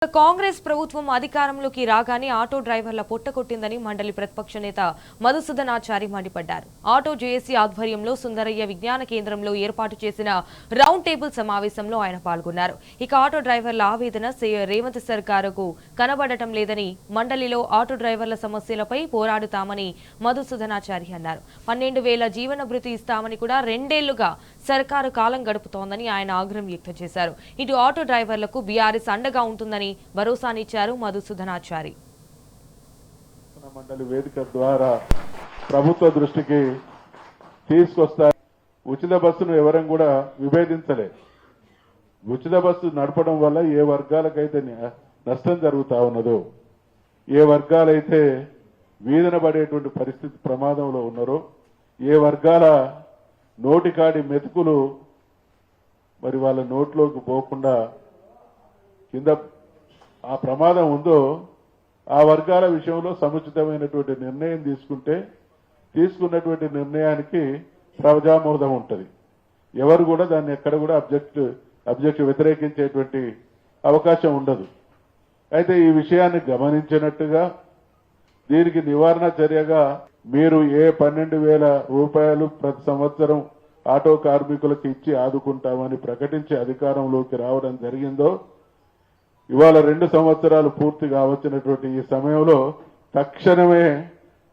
కాంగ్రెస్ ప్రభుత్వం అధికారంలోకి రాగానే ఆటో డ్రైవర్ల పొట్టకొట్టిందని మండలి ప్రతిపక్ష నేత మధుసూదనాచారి మండిపడ్డారు. ఆటో జేఏసీ ఆధ్వర్యంలో సుందరయ్య విజ్ఞాన కేంద్రంలో ఏర్పాటు చేసిన రౌండ్ టేబుల్ సమావేశంలో ఆయన పాల్గొన్నారు. ఇక ఆటో డ్రైవర్ల ఆవేదన రేవంత్ సర్కారుకు కనబడటం లేదని, మండలిలో ఆటో డ్రైవర్ల సమస్యలపై పోరాడుతామని మధుసూదనాచారి అన్నారు. 12,000 జీవన భృతి ఇస్తామని కూడా 2 ఏళ్లుగా సర్కారు కాలం గడుపుతోందని ఆయన ఆగ్రహం వ్యక్తం చేశారు. ఇటు ఆటో డ్రైవర్లకు బీఆర్ఎస్ అండగా ఉంటుందని భరోసానిచ్చారు మధుసూదనాచారి. మండలి వేదిక ద్వారా ప్రభుత్వ దృష్టికి తీసుకొస్తారు. ఉచిత బస్సును ఎవరం కూడా విభేదించలే. ఉచిత బస్సు నడపడం వల్ల ఏ వర్గాలకైతే నష్టం జరుగుతా ఉన్నదో, ఏ వర్గాలైతే వీధన పడేటువంటి పరిస్థితి ప్రమాదంలో ఉన్నారో, ఏ వర్గాల నోటికాడి మెతుకులు మరి వాళ్ళ నోట్లోకి పోకుండా కింద ఆ ప్రమాదం ఉందో ఆ వర్గాల విషయంలో సముచితమైనటువంటి నిర్ణయం తీసుకున్నటువంటి నిర్ణయానికి ప్రజామోదం ఉంటుంది. ఎవరు కూడా దాన్ని ఎక్కడ కూడా అబ్జెక్ట్ వ్యతిరేకించేటువంటి అవకాశం ఉండదు. అయితే ఈ విషయాన్ని గమనించినట్టుగా దీనికి నివారణ చర్యగా మీరు ఏ 12,000 రూపాయలు ప్రతి సంవత్సరం ఆటో కార్మికులకు ఇచ్చి ఆదుకుంటామని ప్రకటించి అధికారంలోకి రావడం జరిగిందో, ఇవాళ 2 సంవత్సరాలు పూర్తి కావచ్చినటువంటి ఈ సమయంలో తక్షణమే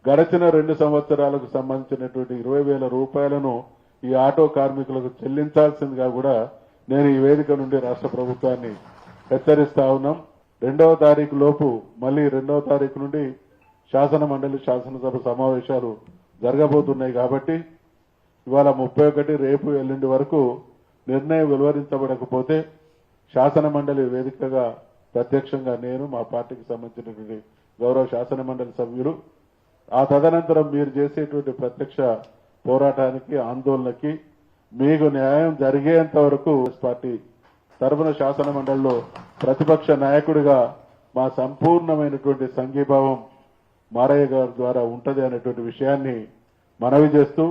గడచిన 2 సంవత్సరాలకు సంబంధించినటువంటి 20,000 రూపాయలను ఈ ఆటో కార్మికులకు చెల్లించాల్సిందిగా కూడా నేను ఈ వేదిక నుండి రాష్ట్ర ప్రభుత్వాన్ని హెచ్చరిస్తా ఉన్నాం. 2వ తారీఖు లోపు మళ్ళీ 2వ తారీఖు నుండి శాసన మండలి శాసనసభ సమావేశాలు జరగబోతున్నాయి. కాబట్టి ఇవాళ 31 రేపు ఎల్లుండి వరకు నిర్ణయం వెలువరించబడకపోతే శాసన మండలి వేదికగా ప్రత్యక్షంగా నేను, మా పార్టీకి సంబంధించినటువంటి గౌరవ శాసన మండలి సభ్యులు, ఆ తదనంతరం మీరు చేసేటువంటి ప్రత్యక్ష పోరాటానికి, ఆందోళనకి మీకు న్యాయం జరిగేంత వరకు పార్టీ తరఫున శాసన మండలిలో ప్రతిపక్ష నాయకుడిగా మా సంపూర్ణమైనటువంటి సంఘీభావం మారయ్య గారి ద్వారా ఉంటది అనేటువంటి విషయాన్ని మనవి చేస్తూ